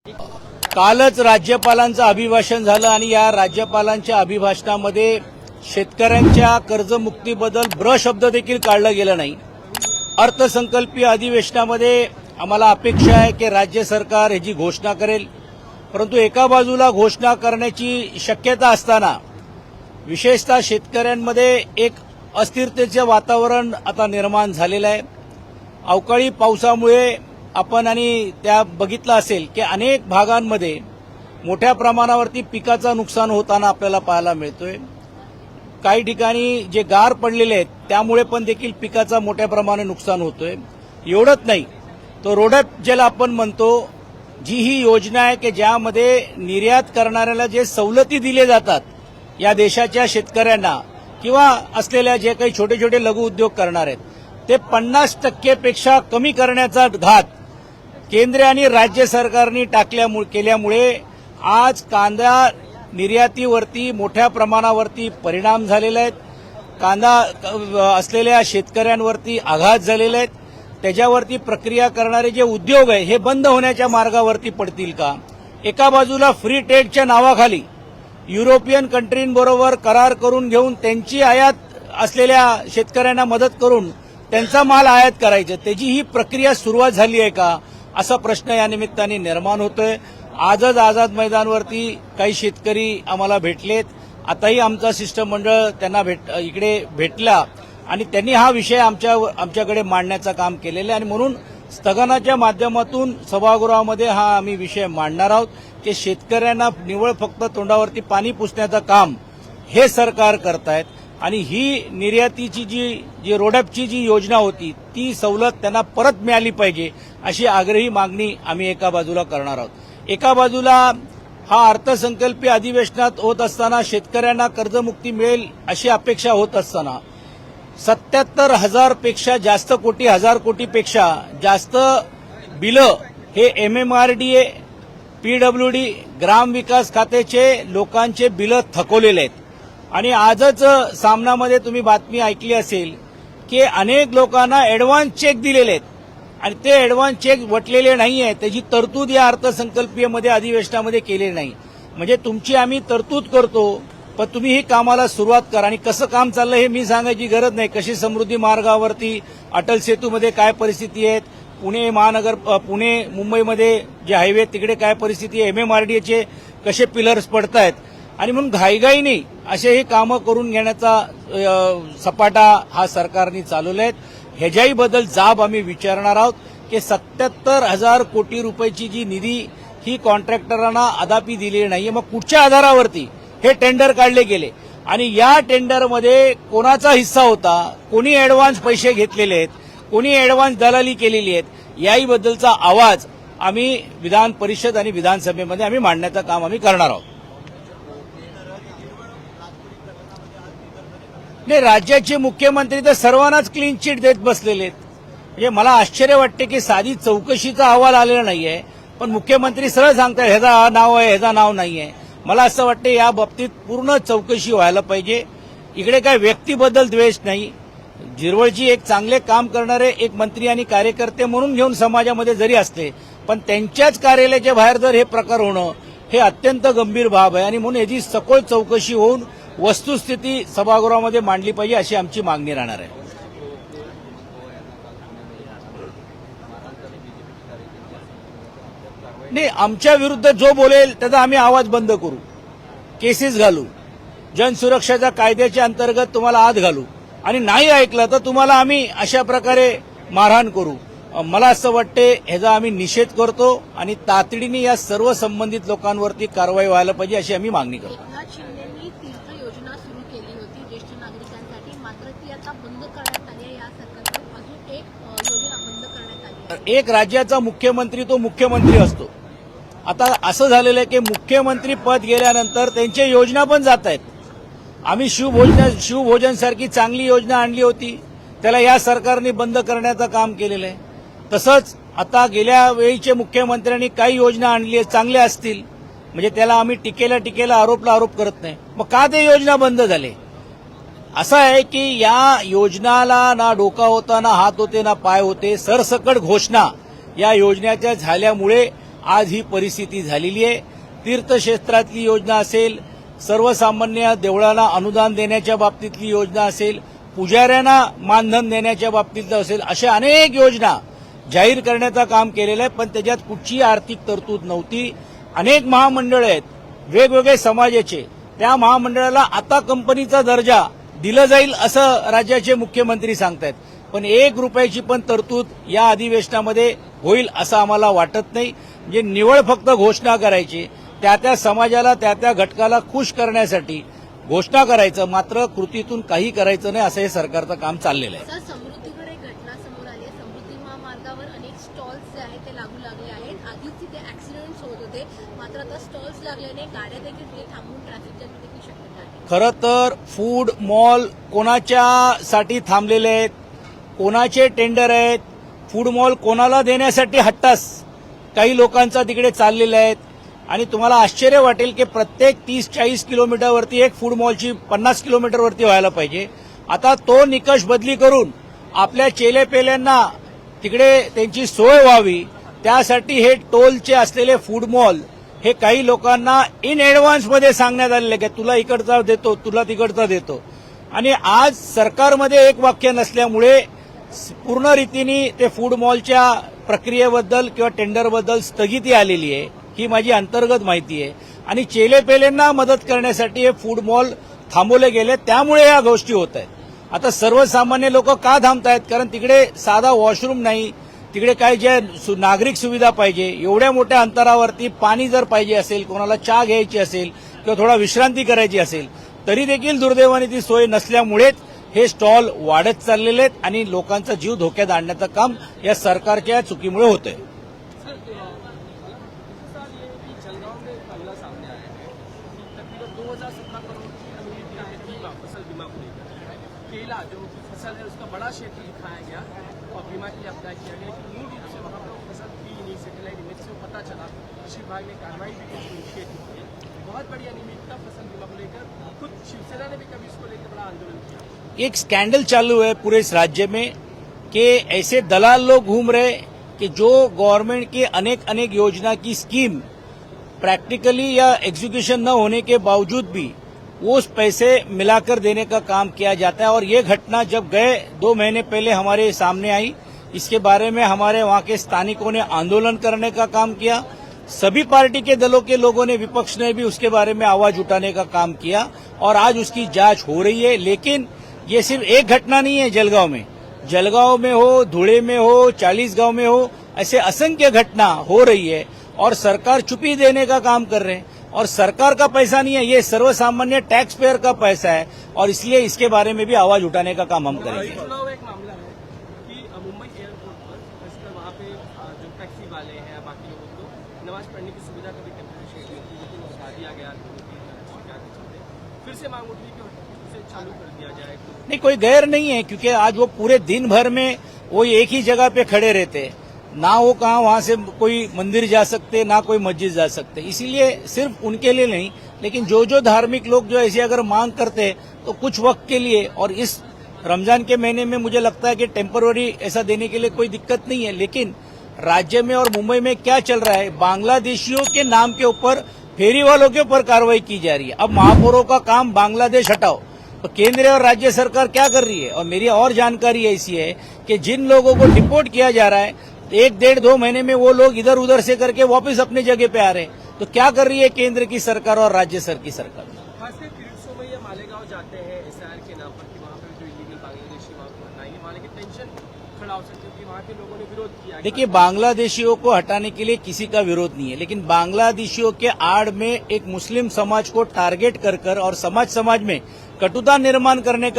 कालच राज्यपालांचं अभिभाषण झालं आणि या राज्यपालांच्या अभिभाषणामध्ये शेतकऱ्यांच्या कर्जमुक्तीबद्दल शब्द देखील काढला गेला नाही। अर्थसंकल्पीय अधिवेशनामध्ये आम्हाला अपेक्षा आहे की राज्य सरकार ह्याची घोषणा करेल, परंतु एका बाजूला घोषणा करण्याची शक्यता असताना विशेषतः शेतकऱ्यांमध्ये एक अस्थिरतेचे वातावरण आता निर्माण झालेलं आहे। अवकाळी पावसामुळे आपण आणि त्या बघितलं असेल की अनेक भागांमध्ये मोठ्या प्रमाणावरती पिकाचं नुकसान होताना आपल्याला पाहायला मिळतोय। काही ठिकाणी जे गार पडलेले आहेत त्यामुळे पण देखील पिकाचं मोठ्या प्रमाणात नुकसान होतोय। एवढंच नाही, तो रोडॅप ज्याला आपण म्हणतो, जी ही योजना आहे की ज्यामध्ये निर्यात करणाऱ्याला जे सवलती दिले जातात या देशाच्या शेतकऱ्यांना किंवा असलेल्या जे काही छोटे छोटे लघु उद्योग करणार आहेत ते 50% पेक्षा कमी करण्याचा घात केंद्र आणि राज्य सरकारने केल्यामुळे आज कांदा निर्यातीवरती मोठ्या प्रमाणावरती परिणाम झालेले आहेत। कांदा असलेल्या शेतकऱ्यांवरती आघात झालेले आहेत। त्याच्यावरती प्रक्रिया करणारे जे उद्योग आहे हे बंद होण्याच्या मार्गावरती पडतील का? एका बाजूला फ्री ट्रेडच्या नावाखाली युरोपियन कंट्रींबरोबर करार करून घेऊन त्यांची आयात असलेल्या शेतकऱ्यांना मदत करून त्यांचा माल आयात करायचा, त्याची ही प्रक्रिया सुरुवात झाली आहे का असा प्रश्न या निमित्ताने निर्माण होतोय। आजच आझाद मैदानवरती काही शेतकरी आम्हाला भेटलेत। आताही आमचा शिष्टमंडळ त्यांना इकडे भेटला आणि त्यांनी हा विषय आमच्याकडे मांडण्याचं काम केलेलं आहे आणि म्हणून स्थगनाच्या माध्यमातून सभागृहामध्ये हा आम्ही विषय मांडणार आहोत की शेतकऱ्यांना निव्वळ फक्त तोंडावरती पाणी पुसण्याचं काम हे सरकार करतायत आणि ही निर्यातीची जी रोडॅपची जी योजना होती ती सवलत त्यांना परत मिळाली पाहिजे अशी आग्रही मागणी आम्ही एका बाजूला करणार आहोत। एका बाजूला हा अर्थसंकल्पीय अधिवेशनात होत असताना शेतकऱ्यांना कर्जमुक्ती मिळेल अशी अपेक्षा होत असताना 77,000 पेक्षा जास्त कोटी, 1000 कोटीपेक्षा जास्त बिलं हे MMRDA, PWD, ग्रामविकास खात्याचे लोकांचे बिलं थकवलेले आहेत। आणि आजच सामनामध्ये तुम्ही बातमी ऐकली असेल की अनेक लोकांना ॲडव्हान्स चेक दिलेले आहेत आणि ते ॲडव्हान्स चेक वटलेले नाही आहे, त्याची तरतूद या अर्थसंकल्पीयमध्ये अधिवेशनामध्ये केलेली नाही। म्हणजे तुमची आम्ही तरतूद करतो पण तुम्ही ही कामाला सुरुवात करा। आणि कसं काम चाललं हे मी सांगायची गरज नाही। कशी समृद्धी मार्गावरती अटल सेतूमध्ये काय परिस्थिती आहे, पुणे मुंबईमध्ये जे हायवे तिकडे काय परिस्थिती आहे, MMRDAचे कसे पिलर्स पडतायत आणि म्हणून घाईघाईने असे हे कामं करून घेण्याचा सपाटा हा सरकारने चालवला आहे। ह्याच्याही बद्दल जाब आम्ही विचारणार आहोत की 77,000 कोटी रुपयाची जी निधी ही कॉन्ट्रॅक्टरांना अद्यापि दिलेली नाहीये, मग कुठच्या आधारावरती हे टेंडर काढले गेले आणि या टेंडरमध्ये कोणाचा हिस्सा होता, कोणी ॲडव्हान्स पैसे घेतलेले आहेत, कोणी ॲडव्हान्स दलाली केलेली आहेत, याही बद्दलचा आवाज आम्ही विधान परिषद आणि विधानसभेमध्ये आम्ही मांडण्याचं काम आम्ही करणार आहोत। नाही, राज्याचे मुख्यमंत्री तर सर्वांनाच क्लीन चिट देत बसलेले आहेत। म्हणजे मला आश्चर्य वाटते की साधी चौकशीचा अहवाल आलेला नाहीये पण मुख्यमंत्री सरळ सांगतात ह्याचा नाव आहे, ह्याचा नाव नाहीये। मला असं वाटतं या बाबतीत पूर्ण चौकशी व्हायला पाहिजे। इकडे काय व्यक्तीबद्दल द्वेष नाही, जिरवळची एक चांगले काम करणारे एक मंत्री आणि कार्यकर्ते म्हणून घेऊन समाजामध्ये जरी असले पण त्यांच्याच कार्यालयाच्या बाहेर जर हे प्रकार होणं हे अत्यंत गंभीर बाब आहे आणि म्हणून याची सखोल चौकशी होऊन वस्तुस्थिती सभागृहामध्ये मांडली पाहिजे अशी आमची मागणी राहणार आहे। नाही, आमच्या विरुद्ध जो बोलेल त्याचा आम्ही आवाज बंद करू, केसेस घालू, जनसुरक्षाच्या कायद्याच्या अंतर्गत तुम्हाला आत घालू आणि नाही ऐकलं तर तुम्हाला आम्ही अशा प्रकारे मारहाण करू। मला असं वाटते ह्याचा आम्ही निषेध करतो आणि तातडीने या सर्व संबंधित लोकांवरती कारवाई व्हायला पाहिजे अशी आम्ही मागणी करतो। योजना सुरू केली होती ज्येष्ठ नागरिकांसाठी, मात्र ती आता बंद करण्यात आली आहे। या सरकारकडून अजून एक योजना बंद करण्यात आली आहे। एक राज्याचा मुख्यमंत्री तो मुख्यमंत्री असतो। आता असं झालेलं आहे की मुख्यमंत्री पद गेल्यानंतर त्यांच्या योजना पण जात आहेत। आम्ही शिवभोजन सारखी चांगली योजना आणली होती, त्याला या सरकारने बंद करण्याचं काम केलेलं आहे। तसंच आता गेल्या वेळीचे मुख्यमंत्र्यांनी काही योजना आणली चांगल्या असतील म्हणजे त्याला आम्ही टीकेला आरोप करत नाही, मग का ते योजना बंद झाले? असं आहे की या योजनाला ना डोका होता, ना हात होते, ना पाय होते। सरसकट घोषणा या योजनेच्या झाल्यामुळे आज ही परिस्थिती झालेली आहे. तीर्थक्षेत्रातली योजना असेल, सर्वसामान्य देवळांना अनुदान देण्याच्या बाबतीतली योजना असेल, पुजाऱ्यांना मानधन देण्याच्या बाबतीतलं असेल, अशा अनेक योजना जाहीर करण्याचं काम केलेलं आहे. पण त्याच्यात कुठचीही आर्थिक तरतूद नव्हती. अनेक महामंडळ आहेत वेगवेगळे समाजाचे, त्या महामंडळाला आता कंपनीचा दर्जा दिला जाईल असं राज्याचे मुख्यमंत्री सांगतायत. पण 1 रुपयाची पण तरतूद या अधिवेशनामध्ये होईल असं आम्हाला वाटत नाही. म्हणजे निवळ फक्त घोषणा करायची, त्या समाजाला त्या घटकाला खुश करण्यासाठी घोषणा करायचं, मात्र कृतीतून काही करायचं नाही, असं हे सरकारचं काम चाललेलं आहे. सर, समृद्धीकडे एक घटना समोर आली आहे. समृद्धी महामार्गावर अनेक स्टॉल्स जे आहेत ते लागू लागले आहेत. आधीच तिथे ऍक्सिडेंट्स होत होते, मात्र आता स्टॉल्स लागल्याने गाड्या देखील तिथे थांबून ट्रॅफिक जॅम देखील शक्यता आहे. खरं तर फूड मॉल कोणाच्यासाठी थांबलेले आहेत, कोणाचे टेंडर आहेत, फूड मॉल कोणाला देण्यासाठी हट्टास काही लोकांचा तिकडे चाललेला आहेत. आणि तुम्हाला आश्चर्य वाटेल की प्रत्येक 30-40 किलोमीटरवरती एक फूड मॉलची 50 किलोमीटरवरती व्हायला पाहिजे. आता तो निकष बदली करून आपल्या चेलेपेल्यांना तिकडे त्यांची सोय व्हावी, त्यासाठी हे टोलचे असलेले फूड मॉल हे काही लोकांना इन ॲडव्हान्समध्ये सांगण्यात आलेले की तुला इकडचा देतो, तुला तिकडचा देतो. आणि आज सरकारमध्ये एक वाक्य नसल्यामुळे पूर्ण रीतीने ते फूड मॉलच्या प्रक्रियेबद्दल किंवा टेंडरबद्दल स्थगिती आलेली आहे. ही माझी अंतर्गत माहिती आहे. आणि चेलेपेलेंना मदत करण्यासाठी हे फूड मॉल थांबवले गेले, त्यामुळे या गोष्टी होत आहेत. आता सर्वसामान्य लोक का थांबतायत? कारण तिकडे साधा वॉशरूम नाही, तिकडे काय जे नागरिक सुविधा पाहिजे, एवढ्या मोठ्या अंतरावरती पाणी जर पाहिजे असेल, कोणाला चहा घ्यायची असेल किंवा थोडा विश्रांती करायची असेल, तरी देखील दुर्दैवाने ती सोय नसल्यामुळेच हे स्टॉल वाढत चाललेले आहेत आणि लोकांचा जीव धोक्यात आणण्याचं काम या सरकारच्या चुकीमुळे होत आहे. केला जो फसल है उसका बड़ा क्षेत्र दिखाया गया और बीमा की आपदा किया गया, मूल रूप से वहाँ पर फसल थी नहीं, सैटेलाइट इमेज से पता चला, कृषि विभाग ने कार्रवाई भी की, इनिशिएटिव की। बहुत बड़ी अनियमितता फसल बीमा को लेकर खुद शिवसेना ने भी कभी इसको लेकर बड़ा आंदोलन किया। एक स्कैंडल चालू है पूरे इस राज्य में कि ऐसे दलाल लोग घूम रहे कि जो गवर्नमेंट की अनेक योजना की स्कीम प्रैक्टिकली या एग्जीक्यूशन न होने के बावजूद भी वो उस पैसे मिलाकर देने का काम किया जाता है. और ये घटना जब गए 2 महीने पहले हमारे सामने आई, इसके बारे में हमारे वहां के स्थानिकों ने आंदोलन करने का काम किया. सभी पार्टी के दलों के लोगों ने, विपक्ष ने भी उसके बारे में आवाज उठाने का काम किया और आज उसकी जांच हो रही है. लेकिन ये सिर्फ एक घटना नहीं है. जलगांव में हो, धुले में हो, 40 गांव में हो, ऐसे असंख्य घटना हो रही है और सरकार चुप्पी देने का काम कर रहे हैं. और सरकार का पैसा नहीं है, ये सर्वसामान्य टैक्स पेयर का पैसा है और इसलिए इसके बारे में भी आवाज उठाने का काम हम करेंगे. चुनाव एक मामला है कि मुंबई एयरपोर्ट पर खासकर वहाँ पे जो टैक्सी वाले हैं, बाकी लोगों को नमाज पढ़ने की सुविधा कभी टेम्परेरी शेड में थी, लेकिन हटा दिया गया शिकायत के चलते. फिर से मांग उठी कि उसे चालू कर दिया जाए. नहीं, कोई गैर नहीं है, क्योंकि आज वो पूरे दिन भर में वो एक ही जगह पे खड़े रहते हैं. ना वो कहाँ वहां से कोई मंदिर जा सकते, ना कोई मस्जिद जा सकते. इसीलिए सिर्फ उनके लिए नहीं, लेकिन जो धार्मिक लोग जो ऐसी अगर मांग करते तो कुछ वक्त के लिए, और इस रमजान के महीने में मुझे लगता है कि टेम्पररी ऐसा देने के लिए कोई दिक्कत नहीं है. लेकिन राज्य में और मुंबई में क्या चल रहा है, बांग्लादेशियों के नाम के ऊपर फेरी वालों के ऊपर कार्रवाई की जा रही है. अब महापौरों का काम बांग्लादेश हटाओ, तो केंद्र और राज्य सरकार क्या कर रही है? और मेरी और जानकारी ऐसी है कि जिन लोगों को डिपोर्ट किया जा रहा है, 1-1.5-2 महीने में वो लोग इधर उधर से करके वापस अपने जगह पे आ रहे हैं. तो क्या कर रही है केंद्र की सरकार और राज्य की सरकार? खासकर किरीटसो में या मालेगांव जाते हैं एसआईआर के नाम पर कि वहाँ पर जो इलीगल बांग्लादेशी वहाँ को हटाएंगे, वहाँ की टेंशन खड़ा हो सकती है क्योंकि वहाँ के लोगों ने विरोध किया. देखिए, बांग्लादेशियों को हटाने के लिए किसी का विरोध नहीं है, लेकिन बांग्लादेशियों के आड़ में एक मुस्लिम समाज को टारगेट कर और समाज में कटुता निर्माण करने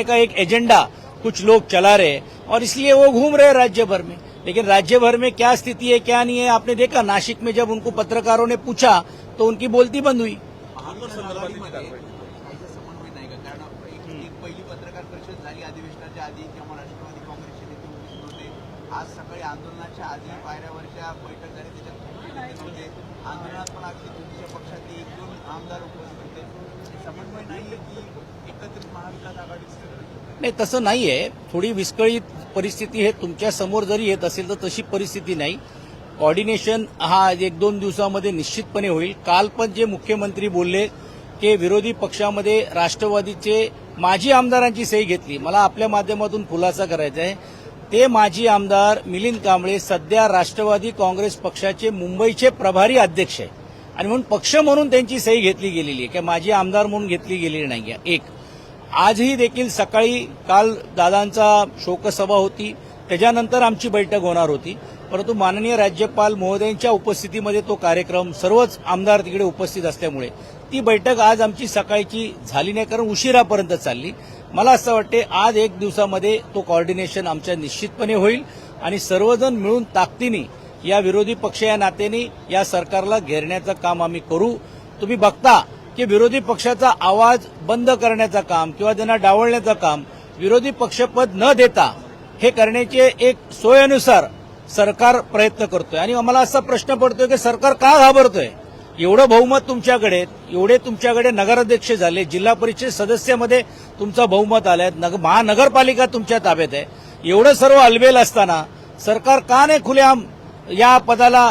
का एक एजेंडा कुछ लोग चला रहे हैं और इसलिए वो घूम रहे हैं राज्य भर में. लेकिन राज्य भर में क्या स्थिति है, क्या नहीं है, आपने देखा. नासिक में जब उनको पत्रकारों ने पूछा तो उनकी बोलती बंद हुई. पहिली पत्रकार परिषद झाली अधिवेशनाच्या आधी, तेव्हा राष्ट्रवादी काँग्रेसचे नेते उपस्थित होते. आज सकाळी आंदोलनाच्या आधी पायऱ्यावरच्या बैठक झाली, त्याच्यात नव्हते. आंदोलनात पण अगदी तुमच्या पक्षातले 1-2 आमदार उपस्थित होते. समन्वय नाहीये की एकत्रित महाविकास आघाडी? नाही, तसं नाहीये. थोडी विस्कळीत परिस्थिती हे तुमच्या समोर जरी येत असेल तर तशी परिस्थिती नाही. कोऑर्डिनेशन हा 1-2 दिवसामध्ये निश्चितपणे होईल. काल पण जे मुख्यमंत्री बोलले की विरोधी पक्षामध्ये राष्ट्रवादीचे माजी आमदारांची सही घेतली. मला आपल्या माध्यमातून खुलासा करायचा आहे. ते माजी आमदार मिलिंद कांबळे सध्या राष्ट्रवादी काँग्रेस पक्षाचे मुंबईचे प्रभारी अध्यक्ष आहे आणि म्हणून पक्ष म्हणून त्यांची सही घेतली गेलेली आहे, की माजी आमदार म्हणून घेतली गेलेली नाही आहे. एक आजही देखील सकाळी काल दादांचा शोकसभा होती, त्याच्यानंतर आमची बैठक होणार होती, परंतु माननीय राज्यपाल महोदयांच्या उपस्थितीमध्ये तो कार्यक्रम सर्वच आमदार तिकडे उपस्थित असल्यामुळे ती बैठक आज आमची सकाळची झाली नाही, कारण उशिरापर्यंत चालली. मला असं वाटते आज 1 दिवसामध्ये तो कोऑर्डिनेशन आमच्या निश्चितपणे होईल आणि सर्वजण मिळून ताकदीने या विरोधी पक्ष या नात्याने या सरकारला घेरण्याचं काम आम्ही करू. तुम्ही बघता की विरोधी पक्षाचा आवाज बंद करण्याचं काम किंवा त्यांना डावलण्याचं काम विरोधी पक्षपद न देता हे करण्याचे एक सोयीनुसार सरकार प्रयत्न करतोय. आणि आम्हाला असा प्रश्न पडतोय की सरकार का घाबरतोय? एवढं बहुमत तुमच्याकडे, एवढे तुमच्याकडे नगराध्यक्ष झाले, जिल्हा परिषद सदस्यामध्ये तुमचं बहुमत आलंय, महानगरपालिका तुमच्या ताब्यात आहे, एवढं सर्व अलबेल असताना सरकार का नाही खुलेआम या पदाला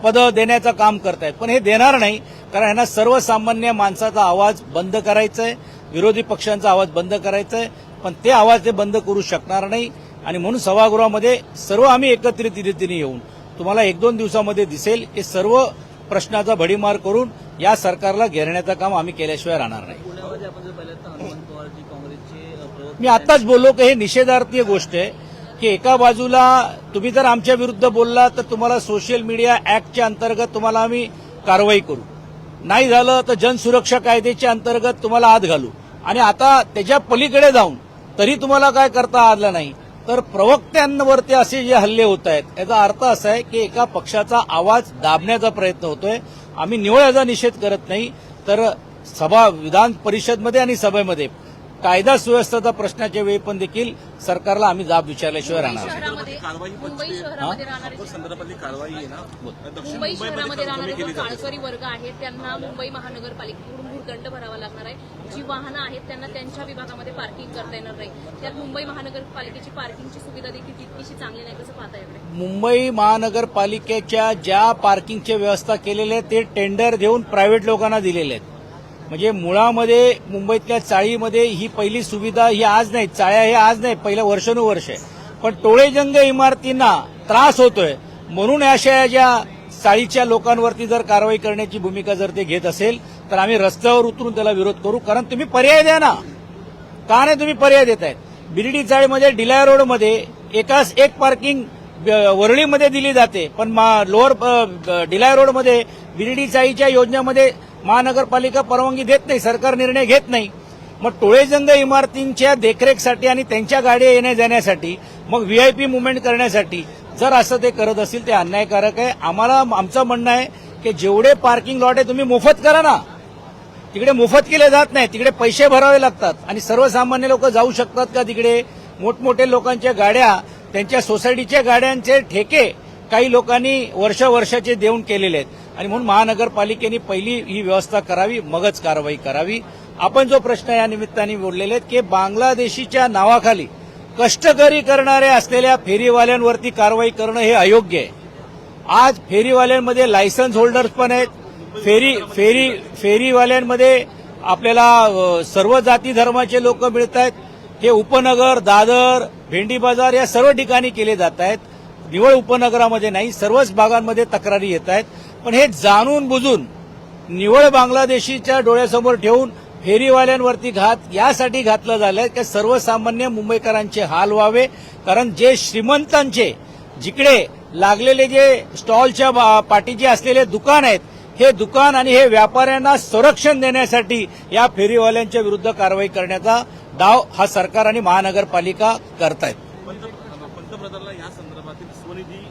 पद देण्याचं काम करतायत? पण हे देणार नाही, कारण यांना सर्वसामान्य माणसाचा आवाज बंद करायचा आहे, विरोधी पक्षांचा आवाज बंद करायचा आहे, पण ते आवाज ते बंद करू शकणार नाही. आणि म्हणून सभागृहामध्ये सर्व आम्ही एकत्रित रीतीने येऊन तुम्हाला 1-2 दिवसामध्ये दिसेल की सर्व प्रश्नाचा भडीमार करून या सरकारला घेरण्याचं काम आम्ही केल्याशिवाय राहणार नाही. मी आताच बोललो की हे निषेधार्थी गोष्ट आहे की एका बाजूला तुम्ही जर आमच्या विरुद्ध बोलला तर तुम्हाला सोशल मीडिया ऍक्टच्या अंतर्गत तुम्हाला आम्ही कारवाई करू, नाही झालं तर जनसुरक्षा कायद्याच्या अंतर्गत तुम्हाला आत घालू, आणि आता त्याच्या पलीकडे जाऊन तरी तुम्हाला काय करता आलं नाही. तर प्रवक्त्यांवरती असे जे हल्ले होत आहेत याचा अर्थ असा आहे की एका पक्षाचा आवाज दाबण्याचा प्रयत्न होतोय. आम्ही निव्वळ याचा निषेध करत नाही, तर विधान परिषदमध्ये आणि सभेमध्ये कायदा सुव्यवस्थेचा प्रश्नाच्या वेळी पण देखील सरकारला आम्ही जाब विचारल्याशिवाय राहणार नाही. संदर्भातली कारवाई आहे ना, मुंबई शहरामध्ये राहणारे जो काळकरी वर्ग आहे त्यांना मुंबई महानगरपालिकेकडून भूर्दंड भरावा लागणार आहे. जी वाहनं आहेत त्यांना त्यांच्या विभागामध्ये पार्किंग करता येणार नाही. त्यात मुंबई महानगरपालिकेची पार्किंगची सुविधा देखील तितकीशी चांगली नाही, कसं पाहता येईल? मुंबई महानगरपालिकेच्या ज्या पार्किंगची व्यवस्था केलेल्या ते टेंडर देऊन प्रायव्हेट लोकांना दिलेले आहेत. म्हणजे मुळामध्ये मुंबईतल्या चाळीमध्ये ही पहिली सुविधा ही आज नाही, चाळ्या हे आज नाही, पहिलं वर्षानुवर्ष आहे. पण टोळेजंग इमारतींना त्रास होतोय म्हणून अशा ज्या चाळीच्या लोकांवरती जर कारवाई करण्याची भूमिका जर ते घेत असेल तर आम्ही रस्त्यावर उतरून त्याला विरोध करू. कारण तुम्ही पर्याय द्या ना, का नाही तुम्ही पर्याय देतायत? बिर्डी चाळीमध्ये डिलाय रोडमध्ये एकाच एक पार्किंग वरळीमध्ये दिली जाते, पण लोअर डिलाय रोडमध्ये बिर्डी चाळीच्या योजनेमध्ये महानगरपालिका परवानगी देत नाही, सरकार निर्णय घेत नाही. मग टोळेजंग इमारतींच्या देखरेखसाठी आणि त्यांच्या गाड्या येण्या जाण्यासाठी मग व्हीआयपी मुवमेंट करण्यासाठी जर असं ते करत असतील ते अन्यायकारक आहे. आमचं म्हणणं आहे की जेवढे पार्किंग लॉट आहे तुम्ही मोफत करा ना. तिकडे मोफत केले जात नाही, तिकडे पैसे भरावे लागतात आणि सर्वसामान्य लोक जाऊ शकतात का तिकडे? मोठमोठे लोकांच्या गाड्या, त्यांच्या सोसायटीच्या गाड्यांचे ठेके काही लोकांनी वर्षाचे देऊन केलेले आहेत. आणि म्हणून महानगरपालिकेने पहिली ही व्यवस्था करावी, मगच कारवाई करावी. आपण जो प्रश्न या निमित्ताने बोललेले आहेत की बांगलादेशीच्या नावाखाली कष्टकरी करणारे असलेल्या फेरीवाल्यांवरती कारवाई करणं हे अयोग्य आहे. आज फेरीवाल्यांमध्ये लायसन्स होल्डर्स पण आहेत, फेरीवाल्यांमध्ये आपल्याला सर्व जाती धर्माचे लोक मिळत आहेत. हे उपनगर, दादर, भेंडी बाजार या सर्व ठिकाणी केले जात आहेत. निवळ उपनगरामध्ये नाही, सर्वच भागांमध्ये तक्रारी येत आहेत. पण हे जाणून बुजून निवळ बांगलादेशीच्या डोळ्यासमोर ठेवून फेरीवाल्यांवरती घात यासाठी घातलं झालंय की सर्वसामान्य मुंबईकरांचे हाल व्हावे. कारण जे श्रीमंतांचे जिकडे लागलेले जे स्टॉलच्या पाठीचे असलेले दुकान आहेत, हे दुकान आणि हे व्यापाऱ्यांना संरक्षण देण्यासाठी या फेरीवाल्यांच्या विरुद्ध कारवाई करण्याचा डाव हा सरकार आणि महानगरपालिका करतायत. पंतप्रधानांना या संदर्भातील स्वनिधी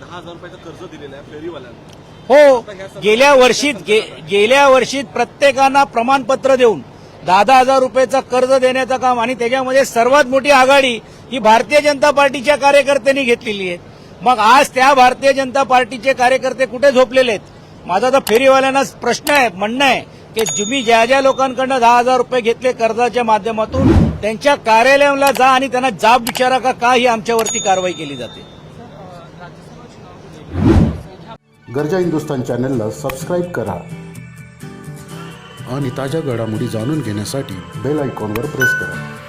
10,000 रुपयाचं कर्ज दिलेलं आहे फेरीवाल्यांना. हो, गेल्या वर्षीत प्रत्येकांना प्रमाणपत्र देऊन 10,000 रुपयाचं कर्ज देण्याचं काम, आणि त्याच्यामध्ये सर्वात मोठी आघाडी ही भारतीय जनता पार्टीच्या कार्यकर्त्यांनी घेतलेली आहे. मग आज त्या भारतीय जनता पार्टीचे कार्यकर्ते कुठे झोपलेले आहेत? माझा तर फेरीवाल्यांना प्रश्न आहे, म्हणणं आहे की तुम्ही ज्या ज्या लोकांकडनं 10,000 रुपये घेतले कर्जाच्या माध्यमातून त्यांच्या कार्यालयाला जा आणि त्यांना जाब विचारा का ही आमच्यावरती कारवाई केली जाते. गर्जा हिंदुस्तान चॅनलला सबस्क्राईब करा आणि ताज्या घडामोडी जाणून घेण्यासाठी बेल आयकॉनवर प्रेस करा.